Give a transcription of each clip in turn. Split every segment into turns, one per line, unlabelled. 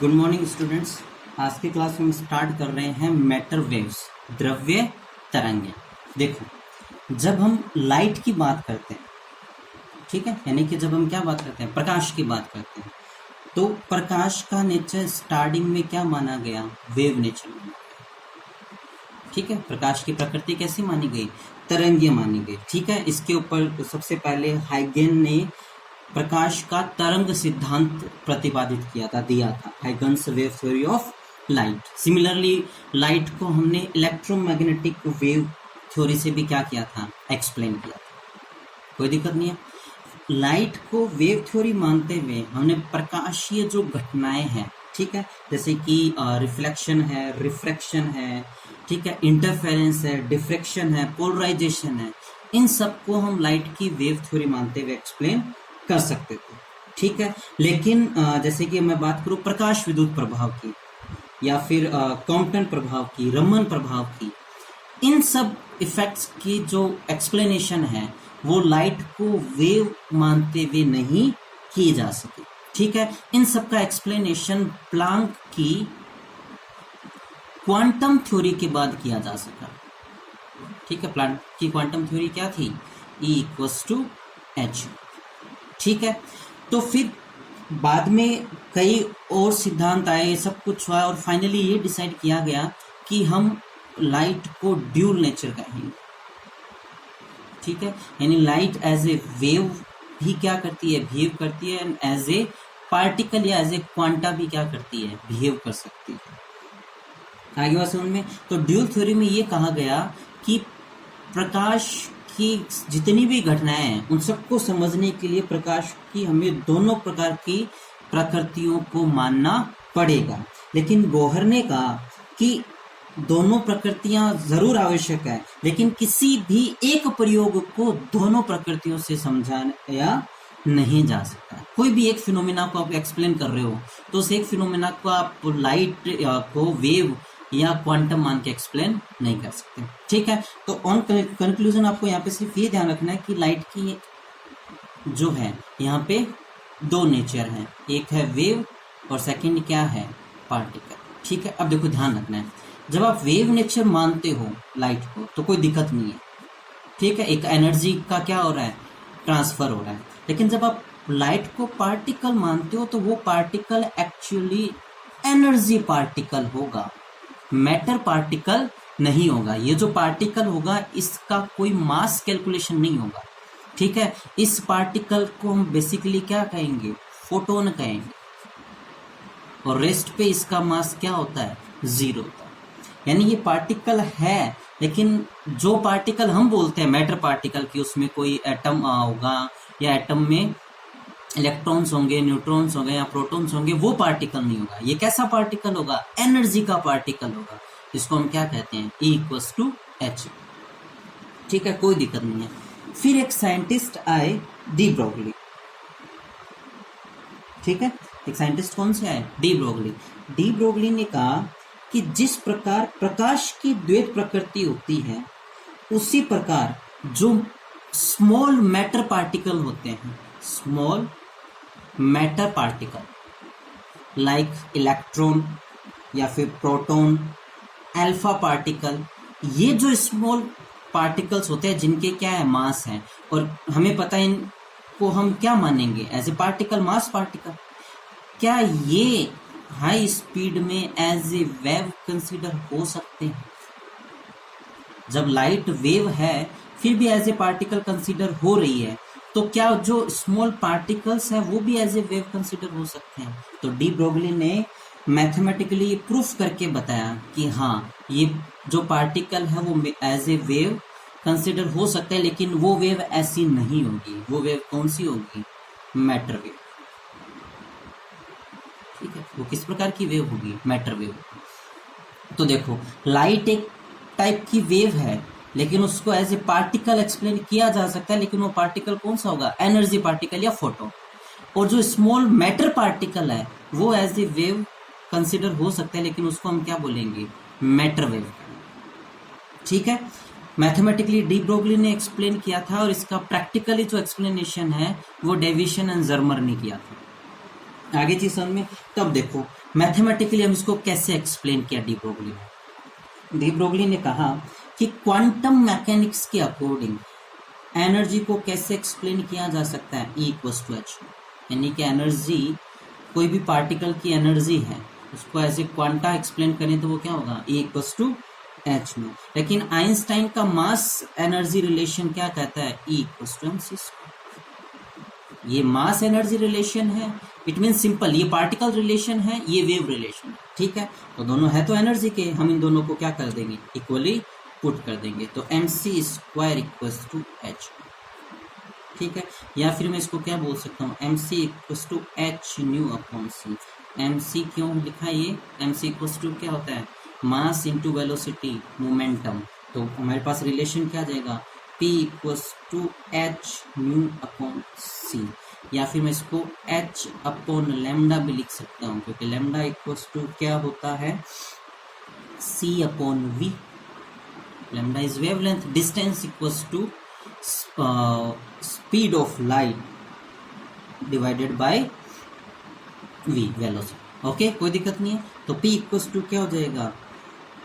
Good morning students. आज की class में हम स्टार्ट कर रहे हैं मैटर वेव्स, द्रव्य तरंगें। देखो, जब हम लाइट की बात करते हैं, ठीक है, यानी कि जब हम क्या बात करते हैं, प्रकाश की बात करते हैं, तो प्रकाश का नेचर स्टार्टिंग में क्या माना गया? वेव नेचर माना गया। ठीक है, प्रकाश की प्रकृति कैसी मानी गई? तरंगीय मानी गई। ठीक है, इसके ऊपर सबसे पहले हाइगेन ने प्रकाश का तरंग सिद्धांत प्रतिपादित किया था, दिया था, Huygens wave theory of light. Similarly light को हमने इलेक्ट्रोमैग्नेटिक वेव थ्योरी से भी क्या किया था? एक्सप्लेन किया था। कोई दिक्कत नहीं है। लाइट को वेव थ्योरी मानते हुए हमने प्रकाशीय जो घटनाएं हैं, ठीक है, जैसे कि रिफ्लेक्शन है, रिफ्रैक्शन है, ठीक है, इंटरफेरेंस है, डिफ्रैक्शन है, पोलराइजेशन है, इन सबको हम लाइट की वेव थ्योरी मानते हुए एक्सप्लेन कर सकते थे। ठीक है, लेकिन जैसे कि मैं बात करूं प्रकाश विद्युत प्रभाव की, या फिर कॉम्पटन प्रभाव की, रमन प्रभाव की, इन सब इफेक्ट्स की जो एक्सप्लेनेशन है वो लाइट को वेव मानते हुए नहीं की जा सकी। ठीक है, इन सब का एक्सप्लेनेशन प्लांक की क्वांटम थ्योरी के बाद किया जा सका। ठीक है, प्लांक की क्वांटम थ्योरी क्या थी? E=h। ठीक है, तो फिर बाद में कई और सिद्धांत आए, सब कुछ हुआ और फाइनली ये डिसाइड किया गया कि हम लाइट को ड्यूल नेचर कहेंगे। ठीक है, यानी लाइट एज ए वेव भी क्या करती है? बिहेव करती है, एंड एज ए पार्टिकल या एज ए क्वांटा भी क्या करती है? बिहेव कर सकती है। आगे बात समझ में? तो ड्यूल थ्योरी में ये कहा गया कि प्रकाश की जितनी भी घटनाएं हैं उन सबको समझने के लिए प्रकाश की हमें दोनों प्रकार की प्रकृतियों को मानना पड़ेगा। लेकिन बोहर ने कहा कि दोनों प्रकृतियां जरूर आवश्यक है, लेकिन किसी भी एक प्रयोग को दोनों प्रकृतियों से समझाया नहीं जा सकता। कोई भी एक फिनोमेना को आप एक्सप्लेन कर रहे हो तो उस एक फिनोमेना को आप लाइट को वेव या क्वांटम मान के एक्सप्लेन नहीं कर सकते। ठीक है, तो ऑन कंक्लूजन आपको यहाँ पे सिर्फ ये ध्यान रखना है कि लाइट की जो है यहाँ पे दो नेचर हैं, एक है वेव और सेकंड क्या है? पार्टिकल। ठीक है, अब देखो ध्यान रखना है, जब आप वेव नेचर मानते हो लाइट को तो कोई दिक्कत नहीं है। ठीक है, एक एनर्जी का क्या हो रहा है? ट्रांसफर हो रहा है। लेकिन जब आप लाइट को पार्टिकल मानते हो तो वो पार्टिकल एक्चुअली एनर्जी पार्टिकल होगा, मैटर पार्टिकल नहीं होगा। ये जो पार्टिकल होगा इसका कोई मास कैलकुलेशन नहीं होगा। ठीक है, इस पार्टिकल को हम बेसिकली क्या कहेंगे? फोटोन कहेंगे, और रेस्ट पे इसका मास क्या होता है? जीरो होता है। यानी ये पार्टिकल है, लेकिन जो पार्टिकल हम बोलते हैं मैटर पार्टिकल की, उसमें कोई एटम होगा या एटम में इलेक्ट्रॉन्स होंगे, न्यूट्रॉन्स होंगे या प्रोटॉन्स होंगे, वो पार्टिकल नहीं होगा। ये कैसा पार्टिकल होगा? एनर्जी का पार्टिकल होगा, जिसको हम क्या कहते हैं? E=h। ठीक है, कोई दिक्कत नहीं है। फिर एक साइंटिस्ट आए, डी ब्रोगली। ठीक है, एक साइंटिस्ट कौन से आए? De Broglie. डी ब्रोगली ने कहा कि जिस प्रकार प्रकाश की द्वैत प्रकृति होती है, उसी प्रकार जो स्मॉल मैटर पार्टिकल होते हैं, small matter particle like electron या फिर प्रोटॉन, अल्फा पार्टिकल, ये जो स्मॉल पार्टिकल्स होते हैं जिनके क्या है? मास है, और हमें पता है इनको हम क्या मानेंगे? As a particle, mass particle. क्या ये हाई स्पीड में एज ए वेव कंसीडर हो सकते हैं? जब लाइट वेव है फिर भी एज ए पार्टिकल कंसीडर हो रही है, तो क्या जो स्मॉल पार्टिकल्स है वो भी एज ए वेव कंसीडर हो सकते हैं? तो डी ब्रोगली ने मैथमेटिकली प्रूफ करके बताया कि हाँ, ये जो पार्टिकल है वो एज ए वेव कंसीडर हो सकता है, लेकिन वो वेव ऐसी नहीं होगी। वो वेव कौन सी होगी? Matter wave. ठीक है, वो किस प्रकार की वेव होगी? Matter wave. तो देखो, लाइट एक टाइप की वेव है, लेकिन उसको एज ए पार्टिकल एक्सप्लेन किया जा सकता है, लेकिन वो पार्टिकल कौन सा होगा? एनर्जी पार्टिकल या फोटो। और जो स्मॉल मैटर पार्टिकल है वो एज ए वेव कंसिडर हो सकता है, लेकिन उसको हम क्या बोलेंगे? Matter wave. ठीक है, मैथमेटिकली डी ब्रोगली ने एक्सप्लेन किया था, और इसका प्रैक्टिकली जो एक्सप्लेनेशन है वो डेविसन एंड जर्मर ने किया था। आगे चीज समझ में? तब देखो, मैथमेटिकली हम इसको कैसे एक्सप्लेन किया डी ब्रोगली ने? डी ब्रोगली ने कहा कि क्वांटम मैकेनिक्स के अकॉर्डिंग एनर्जी को कैसे एक्सप्लेन किया जा सकता है, E इक्वल्स टू एच, यानी कि एनर्जी, कोई भी पार्टिकल की एनर्जी है उसको ऐसे क्वांटा एक्सप्लेन करें तो वो क्या होगा, E इक्वल्स टू एच में। लेकिन आइंस्टाइन का मास एनर्जी रिलेशन क्या कहता है, E इक्वल्स टू mc²। ये मास एनर्जी रिलेशन है, इट मीन सिंपल, ये पार्टिकल रिलेशन है, ये वेव रिलेशन है, ठीक है। तो दोनों है तो एनर्जी के, हम इन दोनों को क्या कर देंगे, इक्वली पुट कर देंगे, तो mc² इक्वल्स टू एच, ठीक है। या फिर मैं इसको क्या बोल सकता हूँ, mc equals to h nu upon c. mc क्यों लिखा है ये, mc इक्वल्स टू क्या होता है, मास इंटू वेलोसिटी मोमेंटम, तो हमारे पास रिलेशन क्या आ जाएगा, p equals to h nu upon c. या फिर मैं इसको h अपॉन लैम्डा भी लिख सकता हूँ, क्योंकि लैम्डा इक्वल्स टू क्या होता है, c अपॉन v। Lambda is wavelength, distance equals to speed of light divided by v, velocity. Okay, कोई दिक्कत नहीं है। तो p इक्वल्स टू क्या हो जाएगा,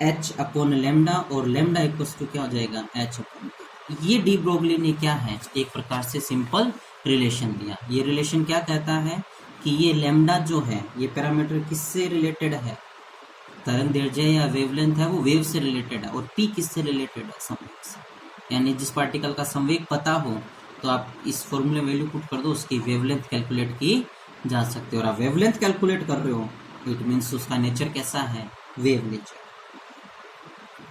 h अपॉन लैम्डा, और लैम्डा इक्वल्स टू क्या हो जाएगा, h अपॉन। ये डी ब्रोगली ने क्या है, एक प्रकार से सिंपल रिलेशन दिया। ये रिलेशन क्या कहता है कि ये लैम्डा जो है, ये पैरामीटर किससे रिलेटेड है, तरंग दैर्ध्य या वेवलेंथ है, वो वेव से रिलेटेड है, और p किससे रिलेटेड है, संवेग से। यानी जिस पार्टिकल का संवेग पता हो तो आप इस फॉर्मूले वैल्यू पुट कर दो, उसकी वेवलेंथ कैलकुलेट की जा सकते हो। और आप वेवलेंथ कैलकुलेट कर रहे हो, इट मीन्स उसका नेचर कैसा है, वेव नेचर,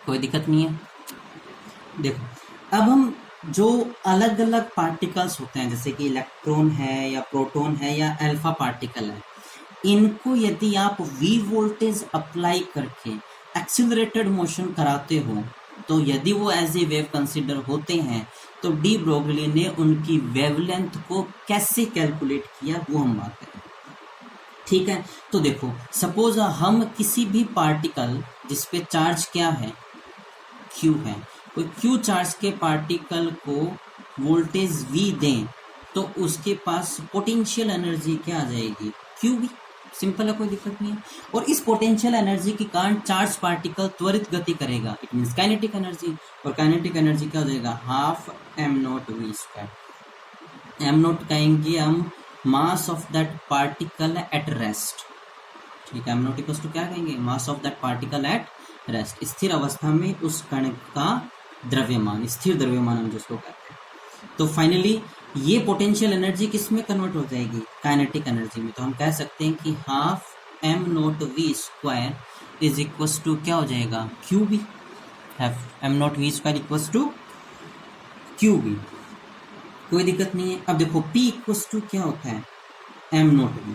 कोई दिक्कत नहीं है। देखो, अब हम जो अलग अलग पार्टिकल्स होते हैं, जैसे कि इलेक्ट्रॉन है या प्रोटॉन है या अल्फा पार्टिकल है, इनको यदि आप v वोल्टेज अप्लाई करके एक्सिलरेटेड मोशन कराते हो, तो यदि वो एज ए वेव कंसिडर होते हैं, तो डी ब्रोगली ने उनकी वेवलेंथ को कैसे कैलकुलेट किया वो हम बात करें, ठीक है। तो देखो, सपोज हम किसी भी पार्टिकल जिसपे चार्ज क्या है, q है, कोई q चार्ज के पार्टिकल को वोल्टेज v दें, तो उसके पास पोटेंशियल एनर्जी क्या आ जाएगी, qv। सिंपल है, कोई दिक्कत नहीं है। और इस पोटेंशियल एनर्जी के कारण चार्ज पार्टिकल त्वरित गति करेगा, इट मींस काइनेटिक एनर्जी, और काइनेटिक एनर्जी क्या हो जाएगा, हाफ m0v²। m0 कहेंगे हम mass of that particle at rest, ठीक है। m0 इक्वल्स टू क्या कहेंगे, mass of that particle at rest, स्थिर अवस्था में उस कण का द्रव्यमान, स्थिर द्रव्यमान हम जिसको कहते हैं। तो फाइनली ये पोटेंशियल एनर्जी किस में कन्वर्ट हो जाएगी, काइनेटिक एनर्जी में। तो हम कह सकते हैं कि half m0v² is equals to क्या हो जाएगा, qv। m0v² equals to qv, कोई दिक्कत नहीं है। अब देखो, p इक्वल्स टू क्या होता है, m0v,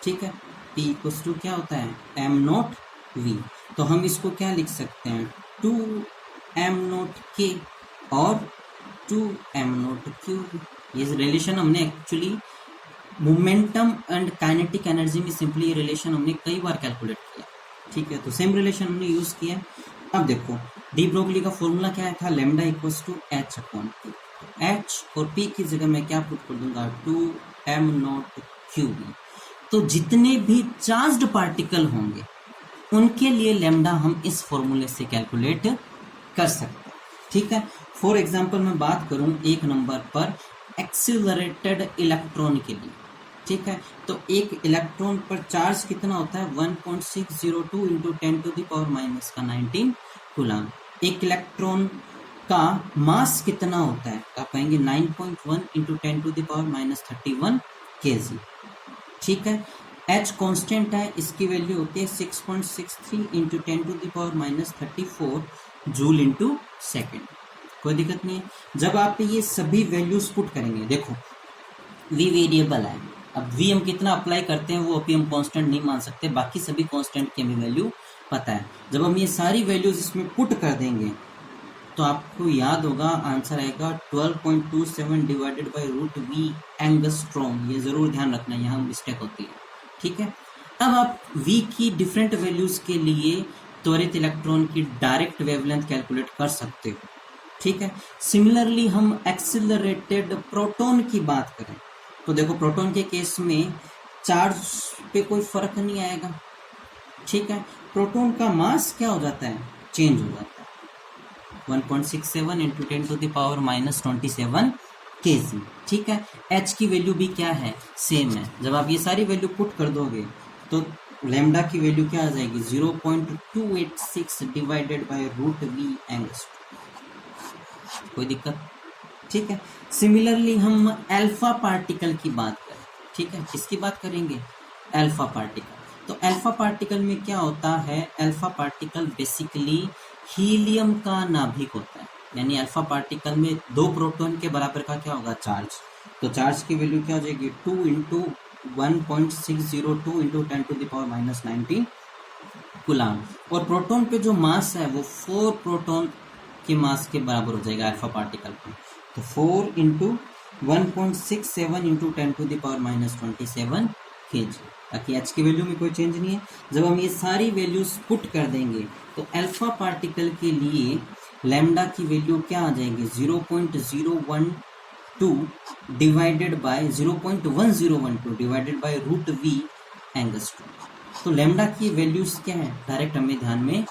ठीक है। p इक्वल्स टू क्या होता है, m0v। तो हम इसको क्या लिख सकते हैं, 2m0k और 2m0q। ये रिलेशन हमने actually momentum and kinetic energy में सिंपली ये रिलेशन हमने कई बार कैलकुलेट किया, ठीक है। तो सेम रिलेशन हमने यूज किया। अब देखो, डी ब्रोगली का फॉर्मूला क्या था, लैम्डा इक्वल्स टू h अपॉन p। h और p की जगह मैं क्या पुट कर दूंगा, 2m0q। तो जितने भी चार्ज्ड पार्टिकल होंगे उनके लिए लैम्डा हम इस फॉर्मूले से कैलकुलेट कर सकते हैं, ठीक है। फॉर एग्जाम्पल मैं बात करूं एक नंबर पर एक्सिलरेटेड इलेक्ट्रॉन के लिए, ठीक है। तो एक इलेक्ट्रॉन पर चार्ज कितना होता है, 1.602 इंटू 10⁻⁻⁻19 कूलम। एक इलेक्ट्रॉन का मास कितना होता है, तो आप कहेंगे 9.1 इंटू 10⁻31 kg, ठीक है। h कांस्टेंट है, इसकी वैल्यू होती है 6.63 इंटू 10⁻34 जूल इंटू सेकेंड, कोई दिक्कत नहीं है। जब आप ये सभी वैल्यूज पुट करेंगे, देखो v वेरिएबल है, अब v हम कितना अप्लाई करते हैं वो अभी हम कांस्टेंट नहीं मान सकते, बाकी सभी कांस्टेंट की हमें वैल्यू पता है। जब हम ये सारी वैल्यूज इसमें पुट कर देंगे तो आपको याद होगा आंसर आएगा 12.27 डिवाइडेड बाई √v एंगस्ट्रॉम। ये जरूर ध्यान रखना, यहाँ मिस्टेक होती है, ठीक है। अब आप v की डिफरेंट वैल्यूज के लिए त्वरित इलेक्ट्रॉन की डायरेक्ट वेवलेंथ कैलकुलेट कर सकते हो, ठीक है। सिमिलरली हम एक्सिलरेटेड प्रोटॉन की बात करें तो देखो, प्रोटॉन के केस में चार्ज पे कोई फर्क नहीं आएगा, ठीक है, प्रोटॉन का मास क्या हो जाता है, चेंज हो जाता है, 1.67 into 10 to the power -27 kg। ठीक है, h की वैल्यू भी क्या है, सेम है। जब आप ये सारी वैल्यू पुट कर दोगे तो लैम्डा की वैल्यू क्या आ जाएगी, 0.286 डिवाइडेड बाय √v एंगस्ट्रॉम। कोई दिक्कत? ठीक है, सिमिलरली हम अल्फा पार्टिकल की बात करें, ठीक है, किसकी बात करेंगे, अल्फा पार्टिकल। तो अल्फा पार्टिकल में क्या होता है, अल्फा पार्टिकल बेसिकली हीलियम का नाभिक होता है, यानी अल्फा पार्टिकल में 2 प्रोटॉन के बराबर का क्या होगा, चार्ज। तो चार्ज की वैल्यू क्या हो जाएगी, 2 into 1.602 into 10 to the power -19 coulomb. और प्रोटॉन पे जो मास है वो 4 प्रोटॉन के मास के बराबर हो जाएगा अल्फा पार्टिकल पे। तो 4 into 1.67 into 10 to the power -27 kg। ताकि h की वैल्यू में कोई चेंज नहीं है। जब हम ये सारी वैल्यूज पुट कर देंगे तो अल्फा पार्टिकल के लिए लैम्डा की वैल्यू क्या आ जाएगी, 0.012 divided by 0.1012 divided by √v angstrom. तो लैम्डा की वैल्यूज क्या है, डायरेक्ट हमें ध्यान में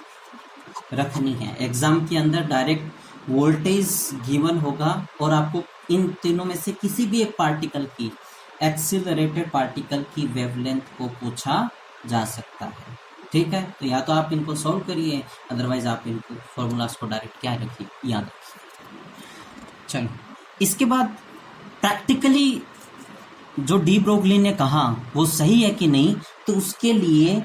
रखनी है। एग्जाम के अंदर डायरेक्ट वोल्टेज गिवन होगा और आपको इन तीनों में से किसी भी एक पार्टिकल की, एक्सिलरेटेड पार्टिकल की वेवलेंथ को पूछा जा सकता है। ठीक है, तो या तो आप इनको सॉल्व करिए, अदरवाइज आप इनको फॉर्मूलाज को डायरेक्ट क्या रखिए, याद रखिए। चलो, इसके बाद प्रैक्टिकली जो डी ब्रोगली ने कहा वो सही है कि नहीं, तो उसके लिए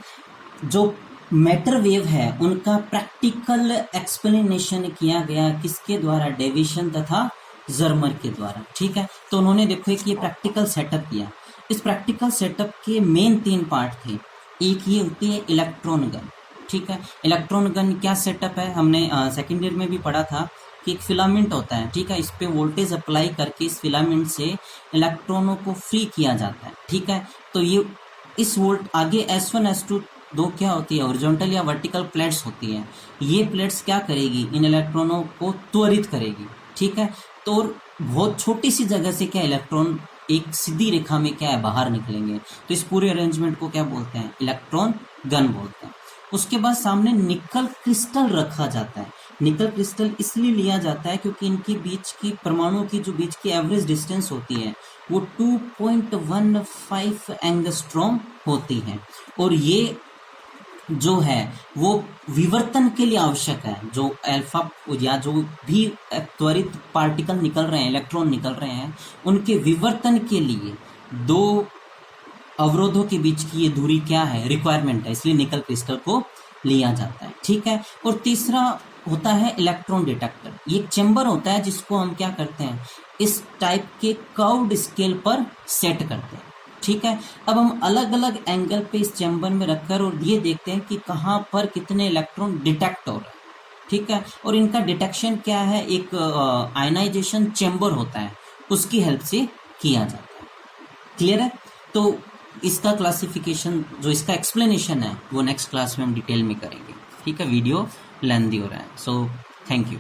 जो मैटर वेव है उनका प्रैक्टिकल एक्सप्लेनेशन किया गया, किसके द्वारा, डेविसन तथा जर्मर के द्वारा। ठीक है, तो उन्होंने देखो एक ये प्रैक्टिकल सेटअप किया। इस प्रैक्टिकल सेटअप के मेन 3 पार्ट थे। एक ये होती है इलेक्ट्रॉन गन। ठीक है, इलेक्ट्रॉन गन क्या सेटअप है, हमने सेकेंड ईयर में भी पढ़ा था कि एक फिलामेंट होता है। ठीक है, इस पे वोल्टेज अप्लाई करके इस फिलामेंट से इलेक्ट्रॉनों को फ्री किया जाता है। ठीक है, तो ये इस वोल्ट आगे S1 S2 दो क्या होती है, हॉरिजॉन्टल या वर्टिकल प्लेट्स होती है। ये प्लेट्स क्या करेगी, इन इलेक्ट्रॉनों को त्वरित करेगी। ठीक है, तो बहुत छोटी सी जगह से क्या इलेक्ट्रॉन एक सीधी रेखा में क्या है बाहर निकलेंगे। तो इस पूरे अरेंजमेंट को क्या बोलते हैं, इलेक्ट्रॉन गन बोलते हैं। उसके बाद सामने निकल क्रिस्टल रखा जाता है। निकल क्रिस्टल इसलिए लिया जाता है क्योंकि इनके बीच की परमाणुओं की जो बीच की एवरेज डिस्टेंस होती है वो 2.15 एंगस्ट्रॉम होती है। और ये जो है वो विवर्तन के लिए आवश्यक है। जो अल्फा या जो भी त्वरित पार्टिकल निकल रहे हैं, इलेक्ट्रॉन निकल रहे हैं, उनके विवर्तन के लिए 2 अवरोधों के बीच की ये दूरी क्या है, रिक्वायरमेंट है, इसलिए निकल क्रिस्टल को लिया जाता है। ठीक है, और तीसरा होता है इलेक्ट्रॉन डिटेक्टर। ये एक चेंबर होता है जिसको हम क्या करते हैं, इस टाइप के कर्व्ड स्केल पर सेट करते हैं। ठीक है, अब हम अलग अलग एंगल पे इस चैम्बर में रखकर और ये देखते हैं कि कहाँ पर कितने इलेक्ट्रॉन डिटेक्ट हो रहे हैं। ठीक है, और इनका डिटेक्शन क्या है, एक आयनाइजेशन चैम्बर होता है, उसकी हेल्प से किया जाता है। क्लियर है? तो इसका क्लासिफिकेशन, जो इसका एक्सप्लेनेशन है, वो नेक्स्ट क्लास में हम डिटेल में करेंगे। ठीक है, वीडियो लेंथी हो रहा है, सो थैंक यू।